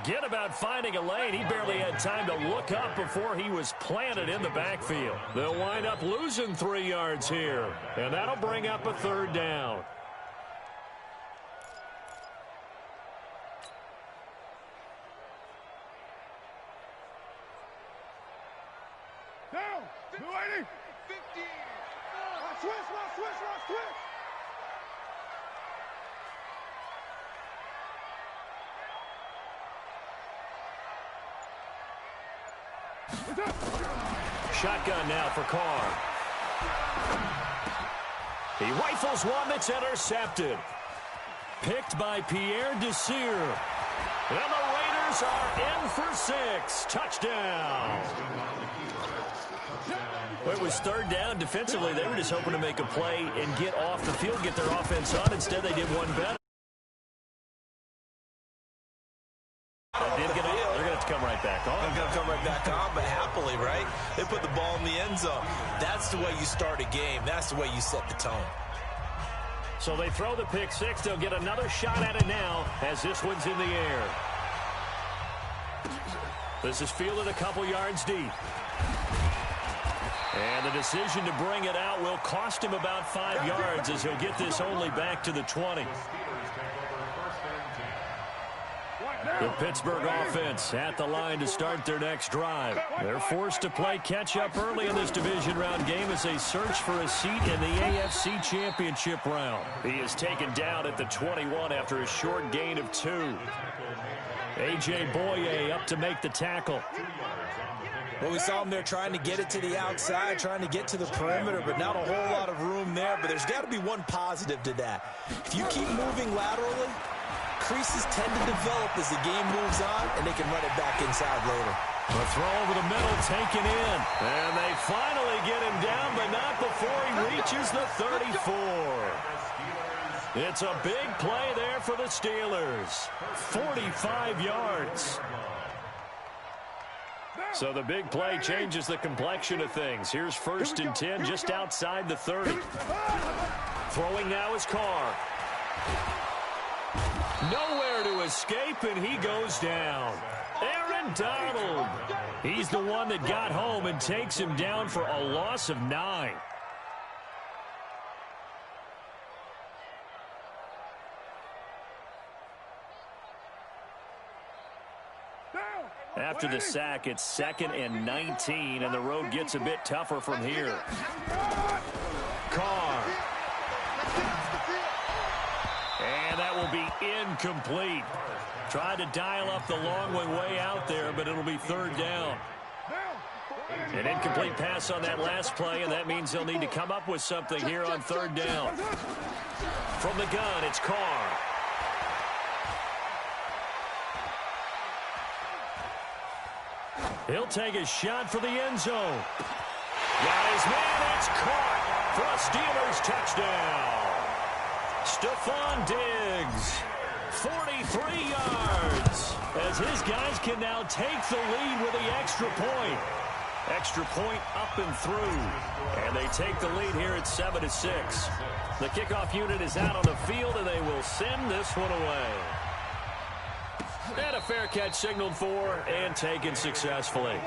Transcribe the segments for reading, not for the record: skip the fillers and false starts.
Forget about finding a lane. He barely had time to look up before he was planted in the backfield. They'll wind up losing 3 yards here, and that'll bring up a 3rd down. Down, 280. 50. Switch. Shotgun now for Carr. He rifles one that's intercepted. Picked by Pierre Desir. And the Raiders are in for 6. Touchdown. It was 3rd down. Defensively, they were just hoping to make a play and get off the field, get their offense on. Instead, they did one better. They're going to have to come right back on. They're going to come right back on, but happily, right? They put the ball in the end zone. That's the way you start a game. That's the way you set the tone. So they throw the pick 6. They'll get another shot at it now as this one's in the air. This is fielded a couple yards deep. And the decision to bring it out will cost him about 5 yards as he'll get this only back to the 20. The Pittsburgh offense at the line to start their next drive. They're forced to play catch-up early in this division round game as they search for a seat in the AFC Championship round. He is taken down at the 21 after a short gain of 2. A.J. Boye up to make the tackle. Well, we saw him there trying to get it to the outside, trying to get to the perimeter, but not a whole lot of room there. But there's got to be one positive to that. If you keep moving laterally, creases tend to develop as the game moves on, and they can run it back inside later. A throw over the middle taken in. And they finally get him down, but not before he reaches the 34. It's a big play there for the Steelers. 45 yards. So the big play changes the complexion of things. Here's 1st and 10 just outside the 30. Throwing now is Carr. Nowhere to escape, and he goes down. Aaron Donald. He's the one that got home and takes him down for a loss of 9. After the sack, it's 2nd and 19, and the road gets a bit tougher from here. Carr. And that will be incomplete. Tried to dial up the long one way out there, but it'll be 3rd down. An incomplete pass on that last play, and that means they'll need to come up with something here on 3rd down. From the gun, it's Carr. He'll take a shot for the end zone. Got his man, it's caught for a Steelers touchdown. Stephon Diggs, 43 yards, as his guys can now take the lead with the extra point. Extra point up and through, and they take the lead here at 7-6. The kickoff unit is out on the field, and they will send this one away. And a fair catch signaled for and taken successfully.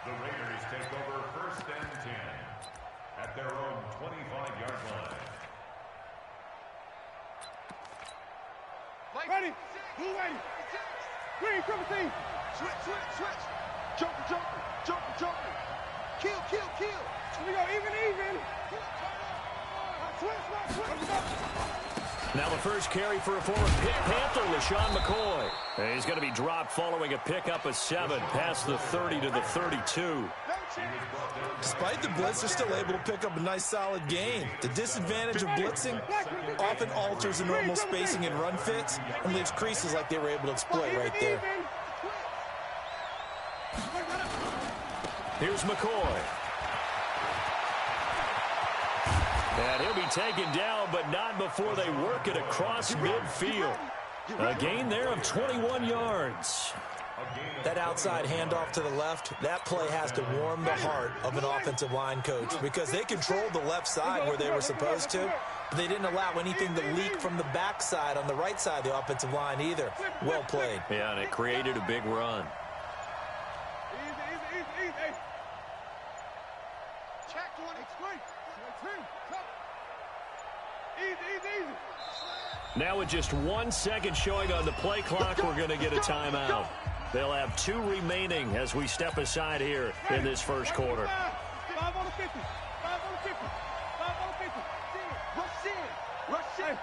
The Raiders take over 1st and 10 at their own 25-yard line. Ready? Blue ready. Green, triple team. Switch. Jumper. Kill. Here we go, even. Switch. Now the first carry for a former Pitt Panther, LaShawn McCoy. And he's going to be dropped following a pickup of 7 past the 30 to the 32. Despite the blitz, they're still able to pick up a nice, solid gain. The disadvantage of blitzing often alters the normal spacing and run fits and leaves creases like they were able to exploit right there. Here's McCoy. And he'll be taken down, but not before they work it across midfield. A gain there of 21 yards. That outside handoff to the left, that play has to warm the heart of an offensive line coach because they controlled the left side where they were supposed to, but they didn't allow anything to leak from the backside on the right side of the offensive line either. Well played. Yeah, and it created a big run. Easy. Check 20. Easy. Now with just 1 second showing on the play clock, we're going to get a timeout. They'll have 2 remaining as we step aside here in this first quarter. 5 on the 50. 5 on the 50. 5 on the 50. Rush in.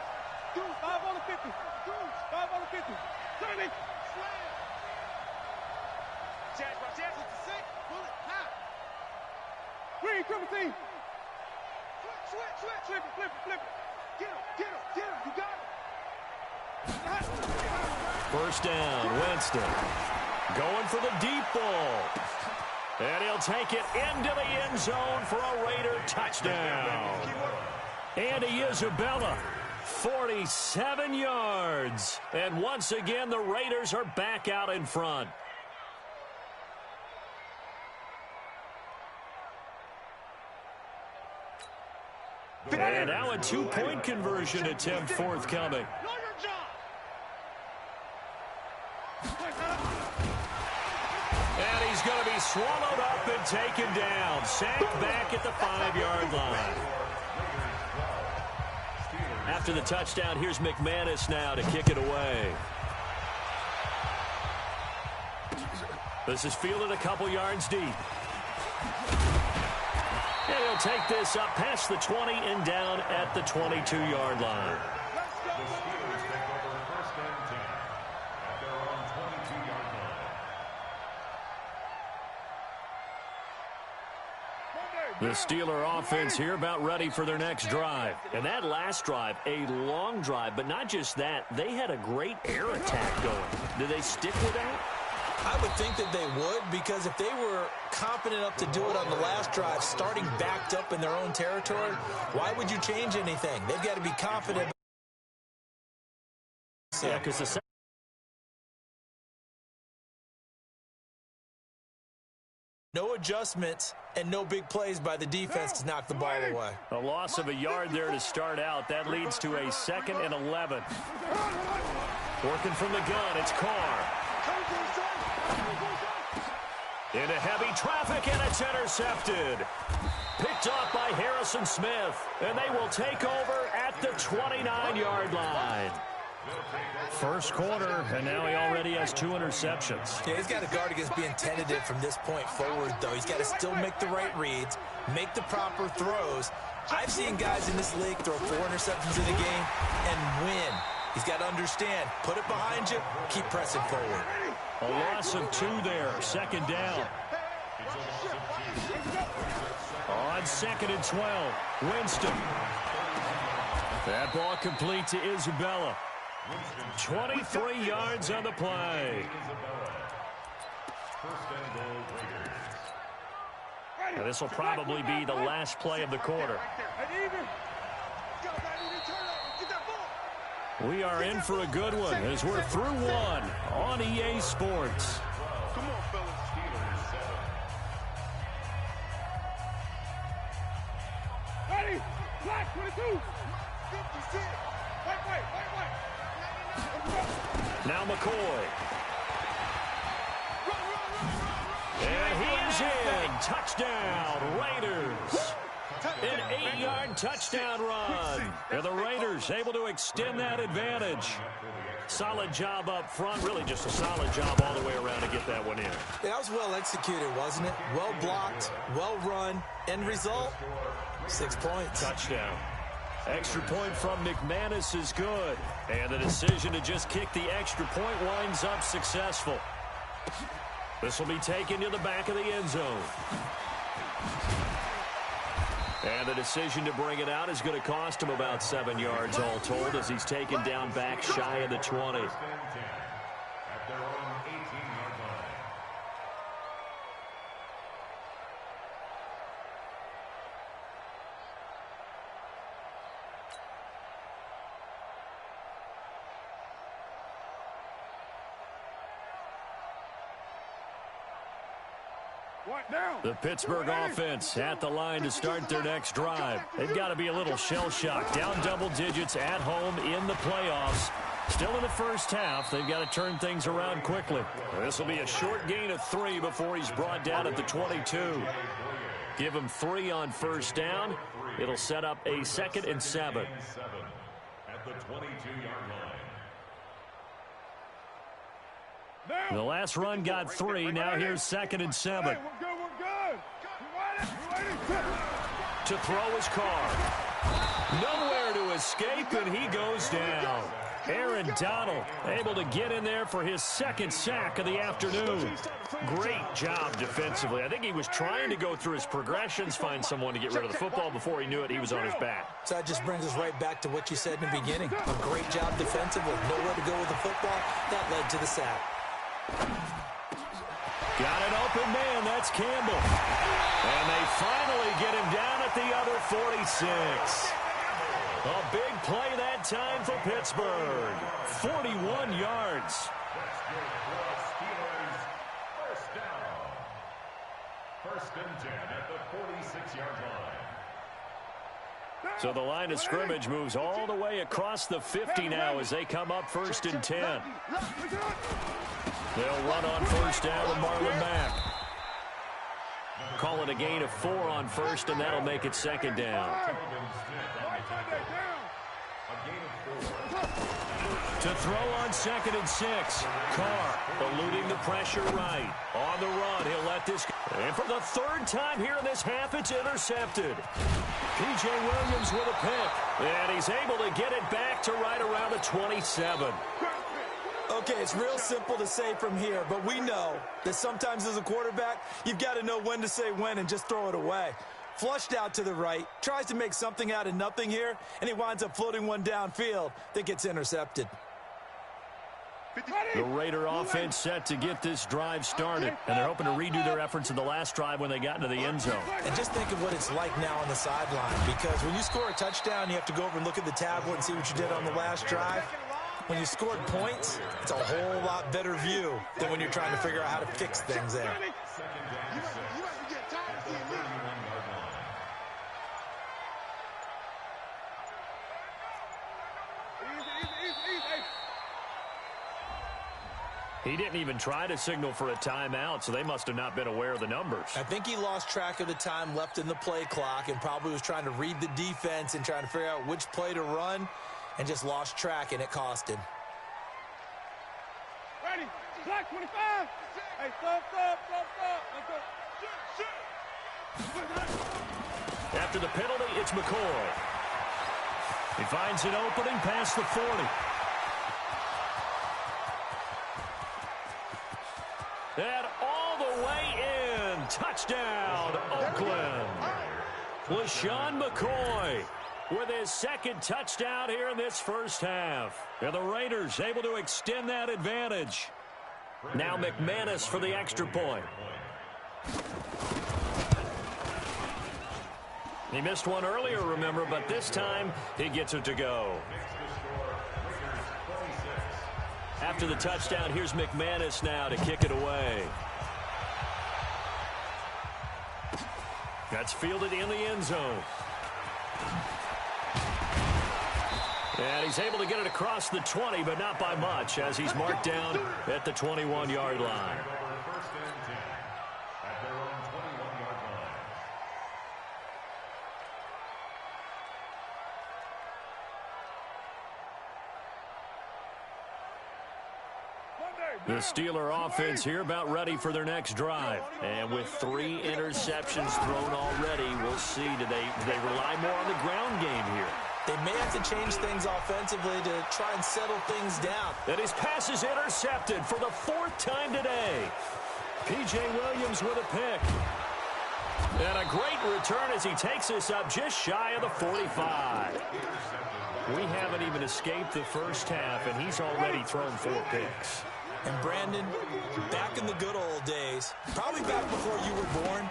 5 on the 50. 5 on the 50. 30. Jazz with the 6. Pull it. High. Green, triple team. Switch. Flip it. Get him. You got it. First down, Winston. Going for the deep ball. And he'll take it into the end zone for a Raider touchdown. Andy Isabella, 47 yards. And once again, the Raiders are back out in front. And now a 2-point conversion attempt forthcoming. And he's going to be swallowed up and taken down. Sacked back at the 5-yard line. After the touchdown, here's McManus now to kick it away. This is fielded a couple yards deep. And he'll take this up past the 20 and down at the 22-yard line. The Steeler offense here about ready for their next drive. And that last drive, a long drive, but not just that. They had a great air attack going. Do they stick with that? I would think that they would, because if they were confident enough to do it on the last drive, starting backed up in their own territory, why would you change anything? They've got to be confident. Yeah, because the no adjustments and no big plays by the defense to knock the ball away. A loss of a yard there to start out. That leads to a 2nd and 11. Working from the gun, it's Carr. Into heavy traffic, and it's intercepted. Picked off by Harrison Smith, and they will take over at the 29-yard line. First quarter, and now he already has 2 interceptions. Yeah, he's got to guard against being tentative from this point forward, though. He's got to still make the right reads, make the proper throws. I've seen guys in this league throw 4 interceptions in a game and win. He's got to understand, put it behind you, keep pressing forward. A loss of 2 there, 2nd down. On 2nd and 12, Winston. That ball complete to Isabella. 23 yards on the play. And this will probably be the last play of the quarter. We are in for a good one as we're through 1 on EA Sports. Come on, fellas. Ready? Black 22. 56. Wait. Now McCoy. And he is in. Touchdown, Raiders. An 8-yard touchdown run. And the Raiders able to extend that advantage. Solid job up front. Really just a solid job all the way around to get that one in. Yeah, that was well executed, wasn't it? Well blocked, well run. End result, 6 points. Touchdown. Extra point from McManus is good. And the decision to just kick the extra point winds up successful. This will be taken to the back of the end zone. And the decision to bring it out is going to cost him about 7 yards all told as he's taken down back shy of the 20. At their own 18-yard line. The Pittsburgh offense at the line to start their next drive. They've got to be a little shell-shocked. Down double digits at home in the playoffs. Still in the first half. They've got to turn things around quickly. This will be a short gain of 3 before he's brought down at the 22. Give him 3 on first down. It'll set up a 2nd and 7. At the 22-yard line. The last run got 3. Now here's 2nd and 7. To throw his car. Nowhere to escape, and he goes down. Aaron Donald able to get in there for his 2nd sack of the afternoon. Great job defensively. I think he was trying to go through his progressions, find someone to get rid of the football. Before he knew it, he was on his back. So that just brings us right back to what you said in the beginning. A great job defensively. Nowhere to go with the football. That led to the sack. Got an open man. That's Campbell. And they finally get him down at the other 46. A big play that time for Pittsburgh. 41 yards. Steelers first down. 1st and 10 at the 46-yard line. So the line of scrimmage moves all the way across the 50 now as they come up 1st and 10. They'll run on first down with Marlon Mack. Call it a gain of 4 on first, and that'll make it 2nd down. To throw on 2nd and 6. Carr eluding the pressure right. On the run, he'll let this go. And for the 3rd time here in this half, it's intercepted. P.J. Williams with a pick. And he's able to get it back to right around the 27. Okay, it's real simple to say from here, but we know that sometimes as a quarterback, you've got to know when to say when and just throw it away. Flushed out to the right, tries to make something out of nothing here, and he winds up floating one downfield that gets intercepted. The Raider offense set to get this drive started, and they're hoping to redo their efforts in the last drive when they got into the end zone. And just think of what it's like now on the sideline, because when you score a touchdown, you have to go over and look at the tablet and see what you did on the last drive. When you scored points, it's a whole lot better view than when you're trying to figure out how to fix things there. He didn't even try to signal for a timeout, so they must have not been aware of the numbers. I think he lost track of the time left in the play clock and probably was trying to read the defense and trying to figure out which play to run and just lost track, and it cost him. Ready? Black 25. Hey, stop. Let's go. After the penalty, it's McCoy. He finds an opening past the 40. And all the way in. Touchdown, Oakland. LaShawn McCoy with his 2nd touchdown here in this first half. And the Raiders able to extend that advantage. Now McManus for the extra point. He missed one earlier, remember, but this time he gets it to go. After the touchdown, here's McManus now to kick it away. That's fielded in the end zone. And he's able to get it across the 20, but not by much, as he's marked down at the 21-yard line. The Steeler offense here about ready for their next drive. And with 3 interceptions thrown already, we'll see. Do they rely more on the ground game here? They may have to change things offensively to try and settle things down. And his pass is intercepted for the 4th time today. P.J. Williams with a pick. And a great return as he takes us up just shy of the 45. We haven't even escaped the first half, and he's already thrown 4 picks. And Brandon, back in the good old days, probably back before you were born,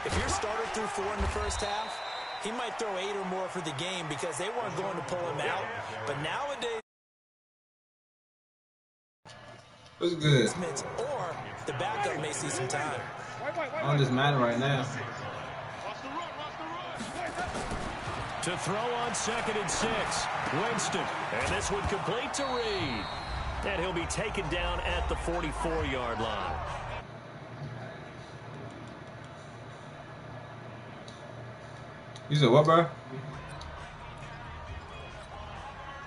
if your starter threw 4 in the first half, he might throw 8 or more for the game because they weren't going to pull him out. But nowadays, what's good? Or the backup may see some time. I'm just mad right now. To throw on 2nd and 6, Winston. And this one complete to Reed. And he'll be taken down at the 44-yard line. You said what, bro?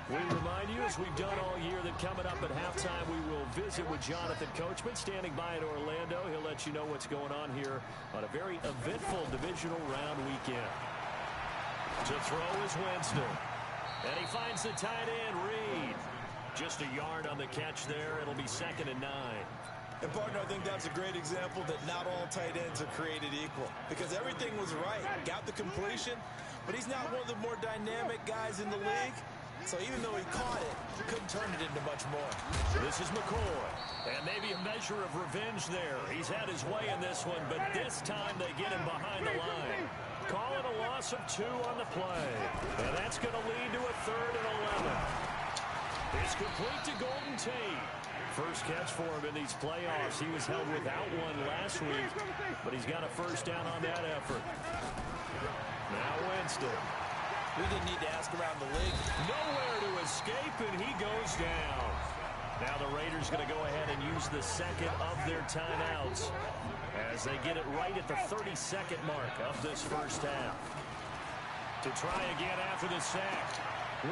We remind you, as we've done all year, that coming up at halftime, we will visit with Jonathan Coachman, standing by in Orlando. He'll let you know what's going on here on a very eventful divisional round weekend. To throw is Winston. And he finds the tight end, Reed. Just a yard on the catch there. It'll be 2nd and 9. And, partner, I think that's a great example that not all tight ends are created equal. Because everything was right. Got the completion, but he's not one of the more dynamic guys in the league. So even though he caught it, he couldn't turn it into much more. This is McCoy. And maybe a measure of revenge there. He's had his way in this one, but this time they get him behind the line. Call it a loss of 2 on the play. And that's going to lead to a 3rd and 11. It's complete to Golden Tate. First catch for him in these playoffs. He was held without one last week, but he's got a first down on that effort. Now Winston. We didn't need to ask around the league. Nowhere to escape, and he goes down. Now the Raiders going to go ahead and use the 2nd of their timeouts as they get it right at the 32nd mark of this first half. To try again after the sack.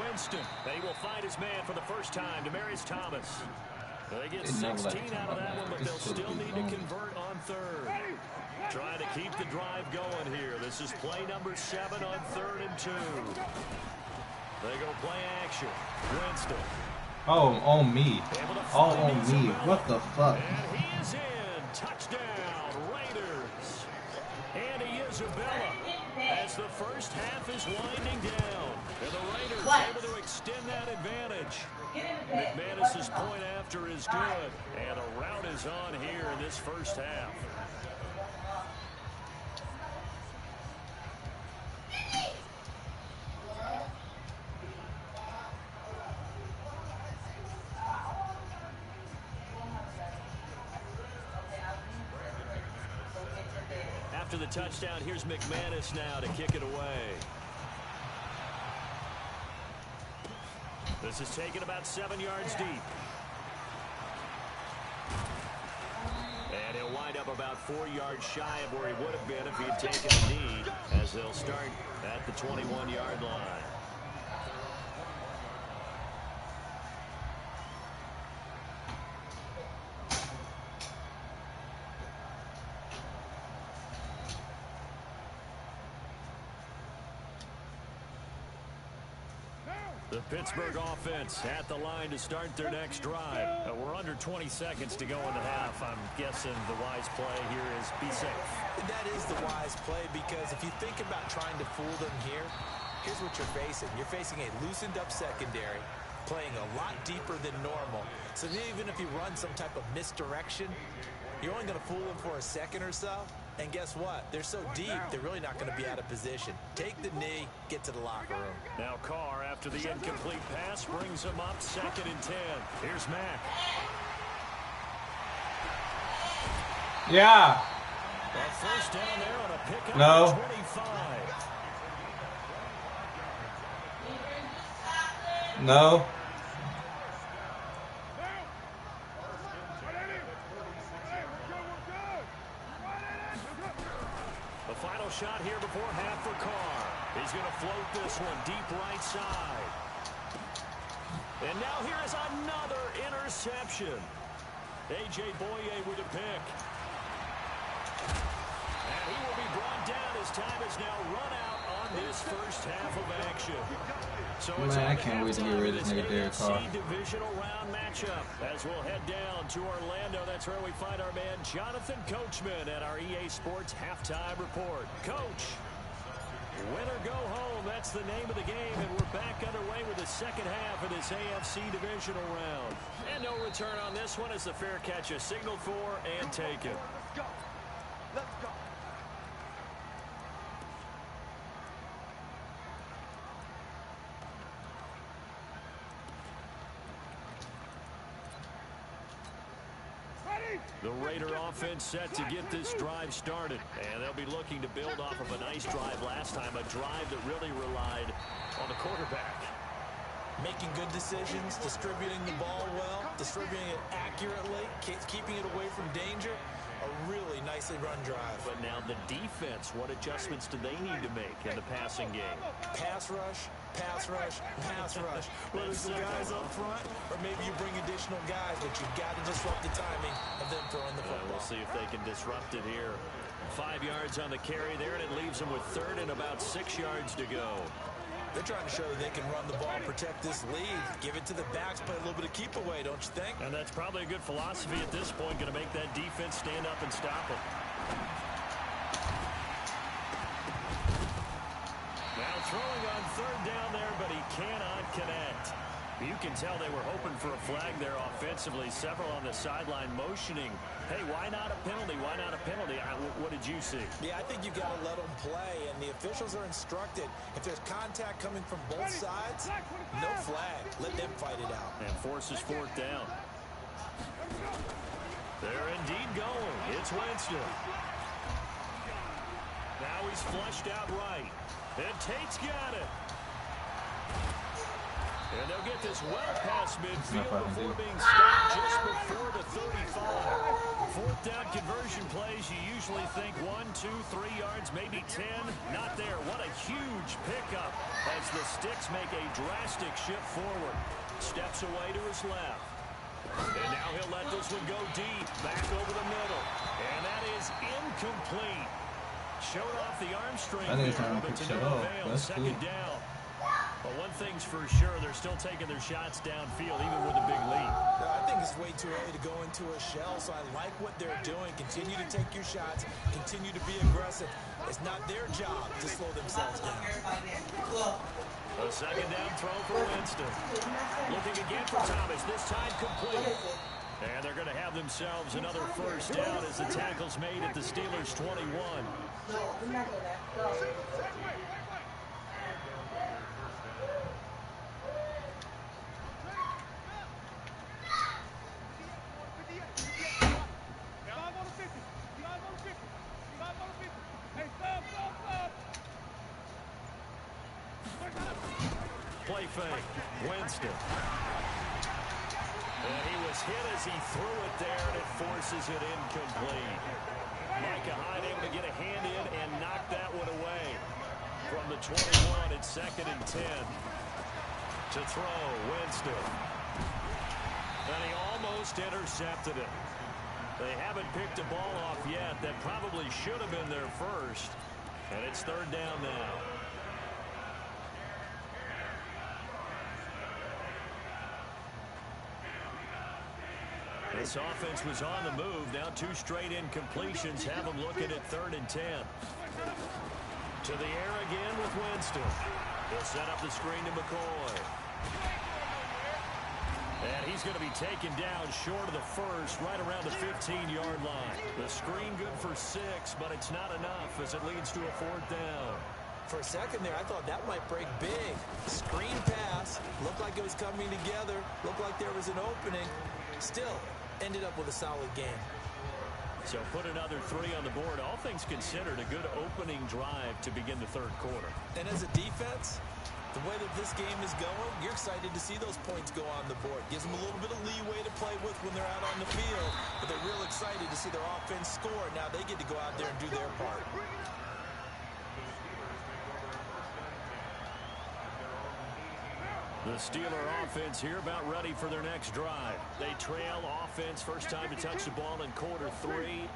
Winston, they will find his man for the first time, Demaryius Thomas. They get 16 out of that one, but they'll still need to convert on 3rd. Trying to keep the drive going here. This is play number 7 on 3rd and 2. They go play action. Winston. Oh, on me. Oh, on me. What the fuck? And he is in. Touchdown, Raiders. Andy Isabella as the first half is winding down. And the Raiders able to extend that advantage. McManus's point after is good. And a rout is on here in this first half. After the touchdown, here's McManus now to kick it away. This is taken about 7 yards deep. And he'll wind up about 4 yards shy of where he would have been if he had taken a knee, as they'll start at the 21-yard line. The Pittsburgh offense at the line to start their next drive. We're under 20 seconds to go in the half. I'm guessing the wise play here is be safe. That is the wise play, because if you think about trying to fool them here, here's what you're facing. You're facing a loosened up secondary, playing a lot deeper than normal. So even if you run some type of misdirection, you're only going to fool them for a second or so. And guess what? They're so deep, they're really not going to be out of position. Take the knee, get to the locker room. Now Carr, after the incomplete pass, brings him up 2nd and 10. Here's Mack. Yeah. That first down there on a pickup. No. 25. No. Final shot here before half for Carr. He's going to float this one deep right side. And now here is another interception. A.J. Boye with a pick. And he will be brought down as time has now run out on this first half of action. So it's Man, I can't wait to get rid of this nigga Derek Carr. divisional round matchup as we'll head down to Orlando. That's where we find our man Jonathan Coachman at our EA Sports halftime report. Coach, win or go home, that's the name of the game, and we're back underway with the second half of this AFC divisional round. And no return on this one as the fair catch is signaled for and taken. Let's go. Let's go. The Raider offense set to get this drive started. And they'll be looking to build off of a nice drive last time, a drive that really relied on the quarterback. Making good decisions, distributing the ball well, distributing it accurately, keeping it away from danger. A really nicely run drive. But now the defense, what adjustments do they need to make in the passing game? Pass rush, pass rush, pass rush. Whether it's the guys up front or maybe you bring additional guys, but you've got to disrupt the timing of them throwing the football. We'll see if they can disrupt it here. 5 yards on the carry there, and it leaves them with third and about 6 yards to go. They're trying to show that they can run the ball, protect this lead, give it to the backs, play a little bit of keep away, don't you think? And that's probably a good philosophy at this point, going to make that defense stand up and stop them. Now throwing on third down there, but he cannot connect. You can tell they were hoping for a flag there offensively. Several on the sideline motioning, hey, why not a penalty? Why not a penalty? What did you see? Yeah, I think you've got to let them play, and the officials are instructed. If there's contact coming from both sides, no flag. Let them fight it out. And forces fourth down. They're indeed going. It's Winston. Now he's flushed out right. And Tate's got it. And they'll get this well past midfield before being stopped just before the 35. Fourth down conversion plays, you usually think 1, 2, 3 yards, maybe 10. Not there. What a huge pickup as the Sticks make a drastic shift forward. Steps away to his left. And now he'll let this one go deep, back over the middle. And that is incomplete. Showed off the arm strength there, but to no avail. Second down. But one thing's for sure, they're still taking their shots downfield, even with a big lead. No, I think it's way too early to go into a shell, so I like what they're doing. Continue to take your shots. Continue to be aggressive. It's not their job to slow themselves down. A second down throw for Winston. Looking again for Thomas, this time complete. And they're going to have themselves another first down as the tackle's made at the Steelers' 21. Play fake. Winston. And he was hit as he threw it there, and it forces it incomplete. Micah Hyde able to get a hand in and knock that one away. From the 21, it's 2nd and 10. To throw, Winston. And he almost intercepted it. They haven't picked a ball off yet. That probably should have been their first. And it's third down now. This offense was on the move. Now 2 straight incompletions have them looking at 3rd and 10. To the air again with Winston. He'll set up the screen to McCoy. And he's going to be taken down short of the first, right around the 15-yard line. The screen good for 6, but it's not enough as it leads to a 4th down. For a second there, I thought that might break big. Screen pass. Looked like it was coming together. Looked like there was an opening. Still ended up with a solid game. So put another 3 on the board. All things considered, a good opening drive to begin the 3rd quarter. And as a defense, the way that this game is going, you're excited to see those points go on the board. Gives them a little bit of leeway to play with when they're out on the field. But they're real excited to see their offense score. Now they get to go out there and do their part. The Steeler offense here about ready for their next drive. They trail offense, first time to touch the ball in quarter 3,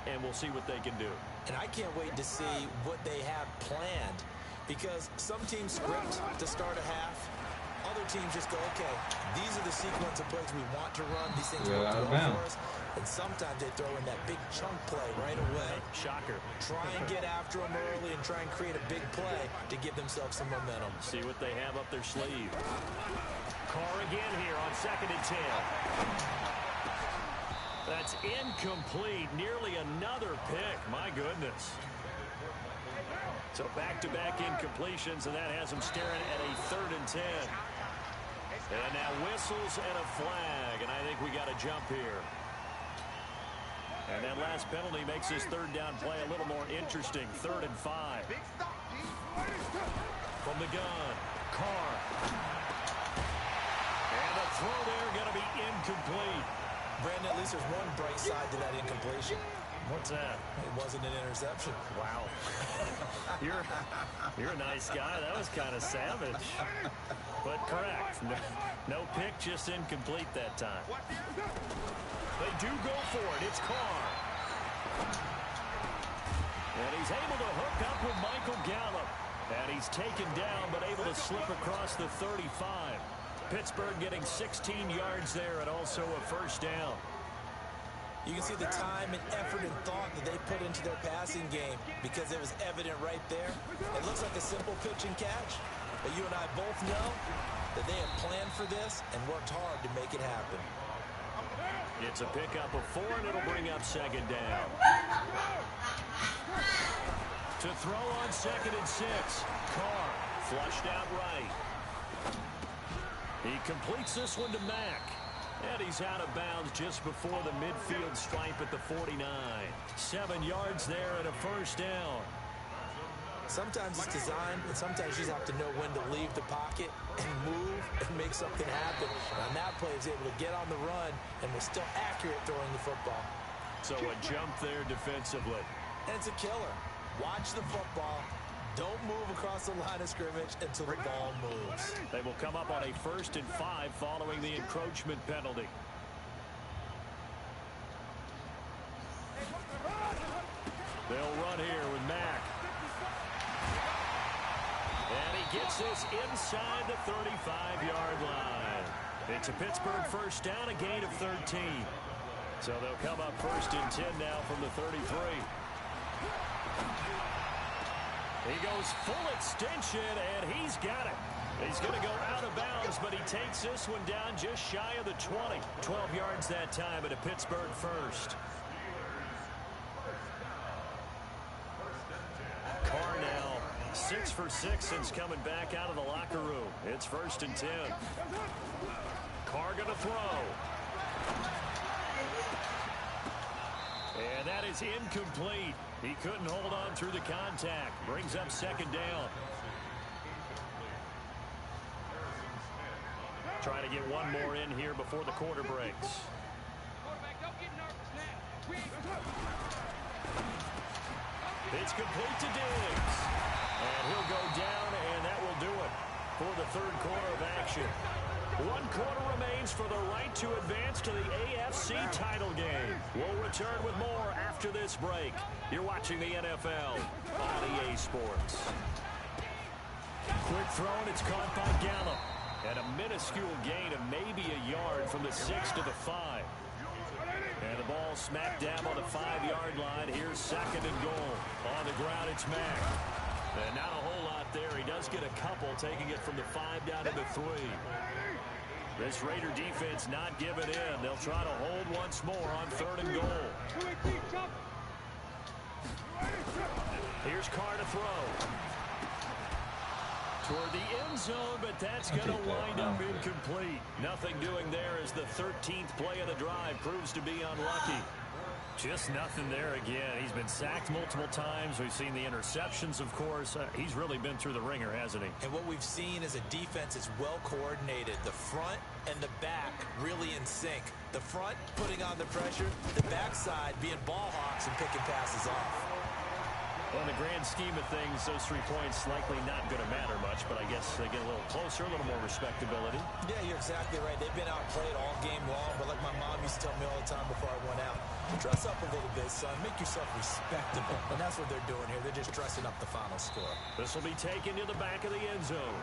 and we'll see what they can do. And I can't wait to see what they have planned, because some teams script to start a half. Other teams just go, okay, these are the sequence of plays we want to run. These things work well for us. And sometimes they throw in that big chunk play right away. Shocker. Try and get after them early and try and create a big play to give themselves some momentum. See what they have up their sleeve. Carr again here on 2nd and 10. That's incomplete. Nearly another pick. My goodness. So back-to-back incompletions, and that has them staring at a 3rd and 10. And now whistles and a flag, and I think we got a jump here. And that last penalty makes this 3rd down play a little more interesting. 3rd and 5. From the gun, Carr. And the throw there going to be incomplete. Brandon, at least there's one bright side to that incompletion. What's that? It wasn't an interception. Wow. You're a nice guy. That was kind of savage. But correct. No pick, just incomplete that time. They do go for it. It's Carr. And he's able to hook up with Michael Gallup. And he's taken down, but able to slip across the 35. Pittsburgh getting 16 yards there and also a 1st down. You can see the time and effort and thought that they put into their passing game, because it was evident right there. It looks like a simple pitch and catch, but you and I both know that they have planned for this and worked hard to make it happen. It's a pickup of 4, and it'll bring up 2nd down. To throw on 2nd and 6. Carr flushed out right. He completes this one to Mack. And he's out of bounds just before the midfield stripe at the 49. 7 yards there and a 1st down. Sometimes it's designed, and sometimes you just have to know when to leave the pocket and move and make something happen. And on that play, he was able to get on the run and was still accurate throwing the football. So a jump there defensively. And it's a killer. Watch the football. Don't move across the line of scrimmage until the ball moves. They will come up on a 1st and 5 following the encroachment penalty. They'll run here with Mack. And he gets this inside the 35-yard line. It's a Pittsburgh 1st down, a gain of 13. So they'll come up 1st and 10 now from the 33. He goes full extension, and he's got it. He's going to go out of bounds, but he takes this one down just shy of the 20. 12 yards that time at a Pittsburgh 1st. Carr now 6 for 6 since coming back out of the locker room. It's 1st and 10. Carr going to throw. And that is incomplete. He couldn't hold on through the contact. Brings up 2nd down. Trying to get one more in here before the quarter breaks. It's complete to Diggs. And he'll go down, and that will do it for the 3rd quarter of action. 1 quarter remains for the right to advance to the AFC title game. We'll return with more after this break. You're watching the NFL on EA Sports. Quick throw, and it's caught by Gallup. And a minuscule gain of maybe a yard from the 6 to the 5. And the ball smacked down on the 5-yard line. Here's 2nd and goal. On the ground, it's Mack. And not a whole lot there. He does get a couple, taking it from the 5 down to the 3. This Raider defense not giving in. They'll try to hold once more on 3rd and goal. Here's Carr to throw. Toward the end zone, but that's going to wind up incomplete. Nothing doing there as the 13th play of the drive proves to be unlucky. Just nothing there again. He's been sacked multiple times. We've seen the interceptions, of course. He's really been through the ringer, hasn't he? And what we've seen is a defense that's well coordinated. The front and the back really in sync. The front putting on the pressure, the backside being ball hawks and picking passes off. Well, in the grand scheme of things, those 3 points likely not going to matter much, but I guess they get a little closer, a little more respectability. Yeah, you're exactly right. They've been outplayed all game long, but like my mom used to tell me all the time before I went out, dress up a little bit, son. Make yourself respectable. And that's what they're doing here. They're just dressing up the final score. This will be taken to the back of the end zone.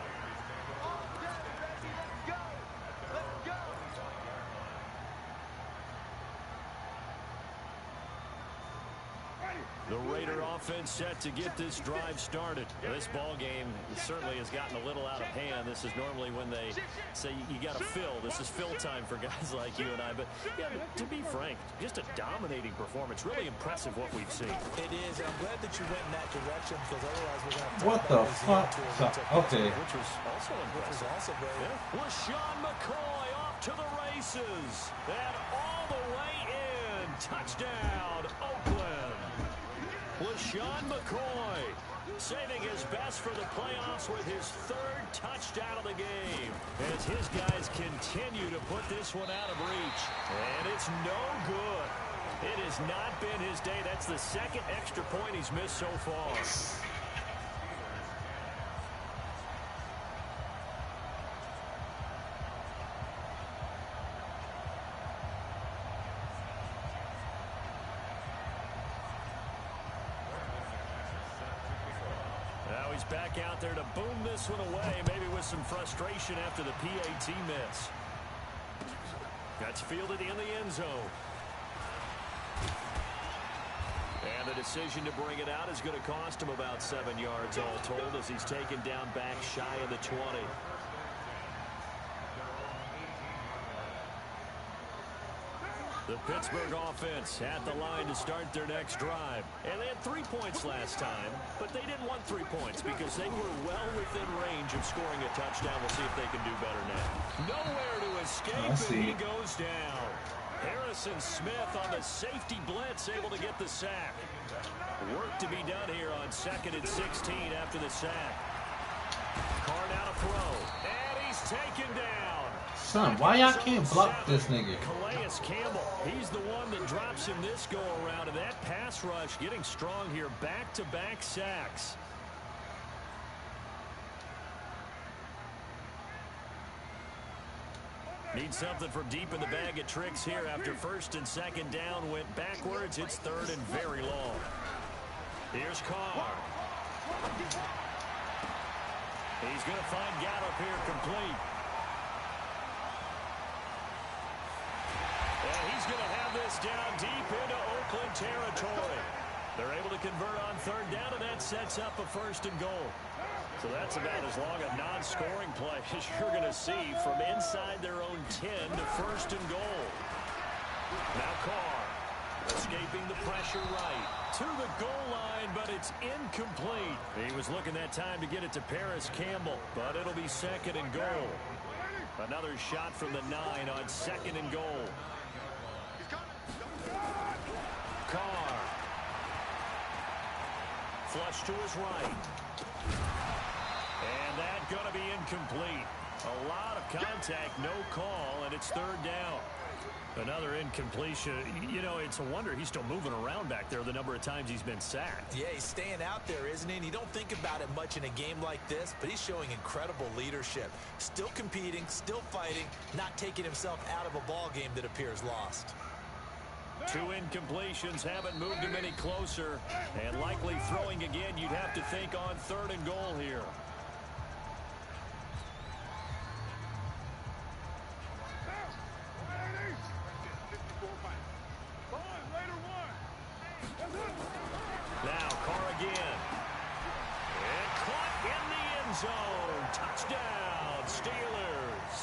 The Raider offense set to get this drive started. This ball game certainly has gotten a little out of hand. This is normally when they say you got to fill. This is fill time for guys like you and I. But yeah, to be frank, just a dominating performance. Really impressive what we've seen. It is. I'm glad that you went in that direction because otherwise we're going to have to... What the fuck? Okay. Which was also impressive. Which was also very... Yeah. LaShawn McCoy off to the races. And all the way in. Touchdown, Oakland. LaShawn McCoy saving his best for the playoffs with his 3rd touchdown of the game as his guys continue to put this one out of reach. And it's no good. It has not been his day. That's the 2nd extra point he's missed so far. Back out there to boom this one away, maybe with some frustration after the PAT miss. That's fielded in the end zone. And the decision to bring it out is going to cost him about 7 yards all told as he's taken down back shy of the 20. The Pittsburgh offense at the line to start their next drive. And they had 3 points last time, but they didn't want 3 points because they were well within range of scoring a touchdown. We'll see if they can do better now. Nowhere to escape, and he goes down. Harrison Smith on the safety blitz, able to get the sack. Work to be done here on 2nd and 16 after the sack. Carr now to throw, and he's taken down. Son, why y'all can't block this nigga? Calais Campbell, he's the one that drops him this go-around, and that pass rush getting strong here. Back-to-back sacks. Need something from deep in the bag of tricks here after 1st and 2nd down. Went backwards. It's 3rd and very long. Here's Carr. He's going to find Gallup here complete. And he's going to have this down deep into Oakland territory. They're able to convert on 3rd down, and that sets up a 1st and goal. So that's about as long a non-scoring play as you're going to see from inside their own 10 to 1st and goal. Now Carr escaping the pressure right to the goal line, but it's incomplete. He was looking that time to get it to Paris Campbell, but it'll be 2nd and goal. Another shot from the 9 on 2nd and goal. Carr. Flush to his right. And that's going to be incomplete. A lot of contact, no call, and it's 3rd down. Another incompletion. You know, it's a wonder he's still moving around back there the number of times he's been sacked. Yeah, he's staying out there, isn't he? And you don't think about it much in a game like this, but he's showing incredible leadership. Still competing, still fighting, not taking himself out of a ball game that appears lost. 2 incompletions haven't moved him any closer, and likely throwing again, you'd have to think on 3rd and goal here. Now Carr again. And caught in the end zone. Touchdown, Steelers.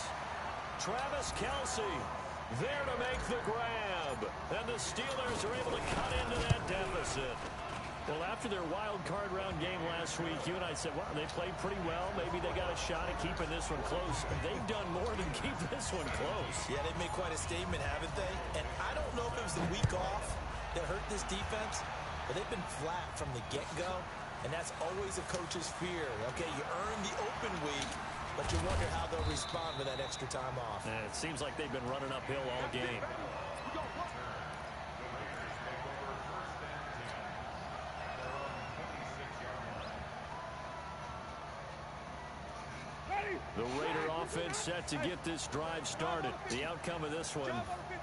Travis Kelce there to make the grab. And the Steelers are able to cut into that deficit. Well, after their wild card round game last week, you and I said, wow, they played pretty well. Maybe they got a shot at keeping this one close. They've done more than keep this one close. Yeah, they've made quite a statement, haven't they? And I don't know if it was the week off that hurt this defense, but they've been flat from the get-go, and that's always a coach's fear. Okay, you earn the open week, but you wonder how they'll respond with that extra time off. And it seems like they've been running uphill all game. offense set to get this drive started. The outcome of this one,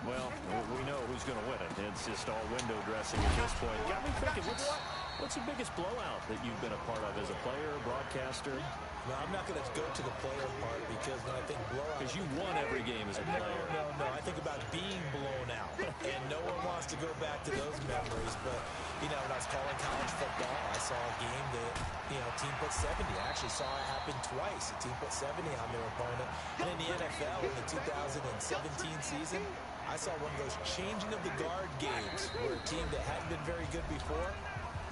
well, we know who's going to win it. It's just all window dressing at this point. Got me thinking, what's the biggest blowout that you've been a part of as a player, broadcaster? No, I'm not going to go to the player part because when I think blowout... Because you won every game as a player. No. I think about being blown out. And no one wants to go back to those memories. But, you know, when I was calling college football, I saw a game that, you know, a team put 70. I actually saw it happen twice. A team put 70 on their opponent. And in the NFL, in the 2017 season, I saw one of those changing of the guard games where a team that hadn't been very good before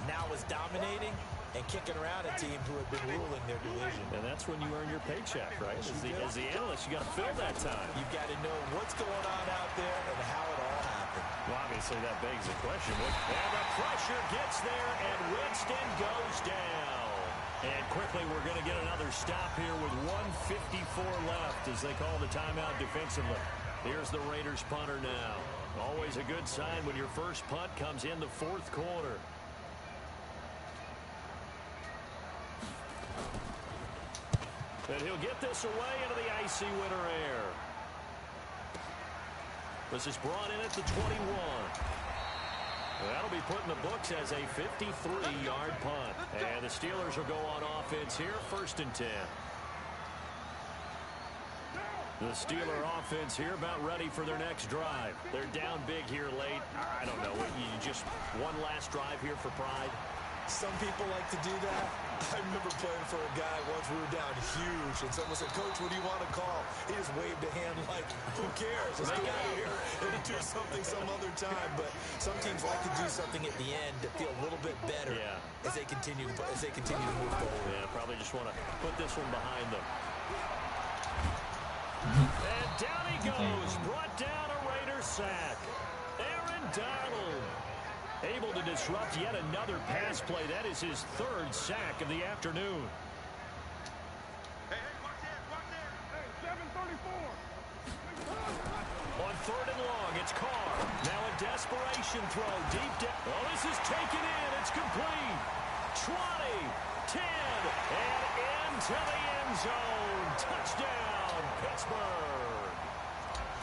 now was dominating and kicking around a team who had been ruling their division. And that's when you earn your paycheck, right? As the analyst, you got to fill that time. You've got to know what's going on out there and how it all happened. Well, obviously, that begs the question. And the pressure gets there, and Winston goes down. And quickly, we're going to get another stop here with 1:54 left as they call the timeout defensively. Here's the Raiders punter now. Always a good sign when your first punt comes in the fourth quarter. And he'll get this away into the icy winter air. This is brought in at the 21. That'll be put in the books as a 53-yard punt. And the Steelers will go on offense here, 1st and 10. The Steeler offense here about ready for their next drive. They're down big here late. I don't know. You just one last drive here for pride. Some people like to do that. I remember playing for a guy once. We were down huge, and someone said, "Coach, what do you want to call?" He just waved a hand like, "Who cares? Let's get out of here and do something some other time." But some teams like to do something at the end to feel a little bit better as they continue to move forward. Yeah, probably just want to put this one behind them. And down he goes, brought down a Raider sack. Aaron Donald able to disrupt yet another pass play. That is his 3rd sack of the afternoon. Hey, watch that. Hey, 7:34. On 3rd and long, it's Carr. Now a desperation throw deep down. Oh, this is taken in. It's complete. 20, 10, and into the end zone. Touchdown, Pittsburgh.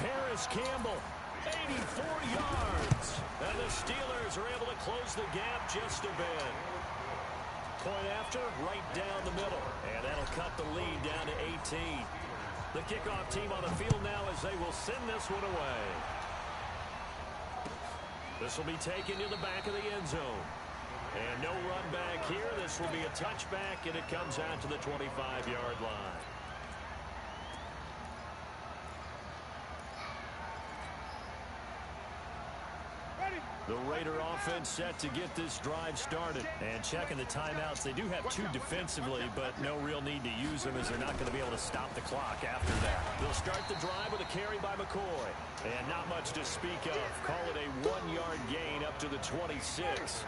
Paris Campbell, 84 yards. And the Steelers are able to close the gap just a bit. Point after, right down the middle. And that'll cut the lead down to 18. The kickoff team on the field now as they will send this one away. This will be taken to the back of the end zone. And no run back here. This will be a touchback, and it comes out to the 25-yard line. The Raider offense set to get this drive started. And checking the timeouts, they do have 2 defensively, but no real need to use them as they're not going to be able to stop the clock after that. They'll start the drive with a carry by McCoy. And not much to speak of. Call it a 1-yard gain up to the 26.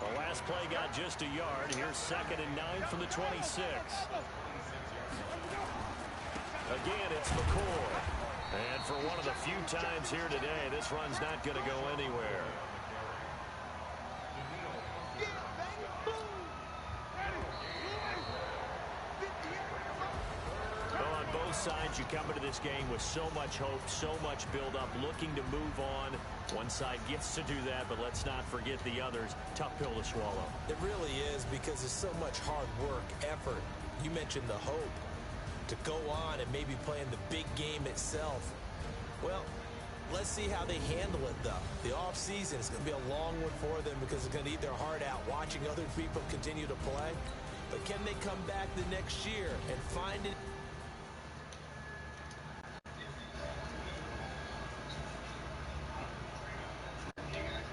The last play got just a yard. Here's 2nd and 9 from the 26. Again, it's McCoy. And for one of the few times here today, this run's not going to go anywhere. Well, on both sides, you come into this game with so much hope, so much build-up, looking to move on. One side gets to do that, but let's not forget the others. Tough pill to swallow. It really is because there's so much hard work, effort. You mentioned the hope to go on and maybe play in the big game itself. Well, let's see how they handle it, though. The offseason is going to be a long one for them because it's going to eat their heart out watching other people continue to play. But can they come back the next year and find it?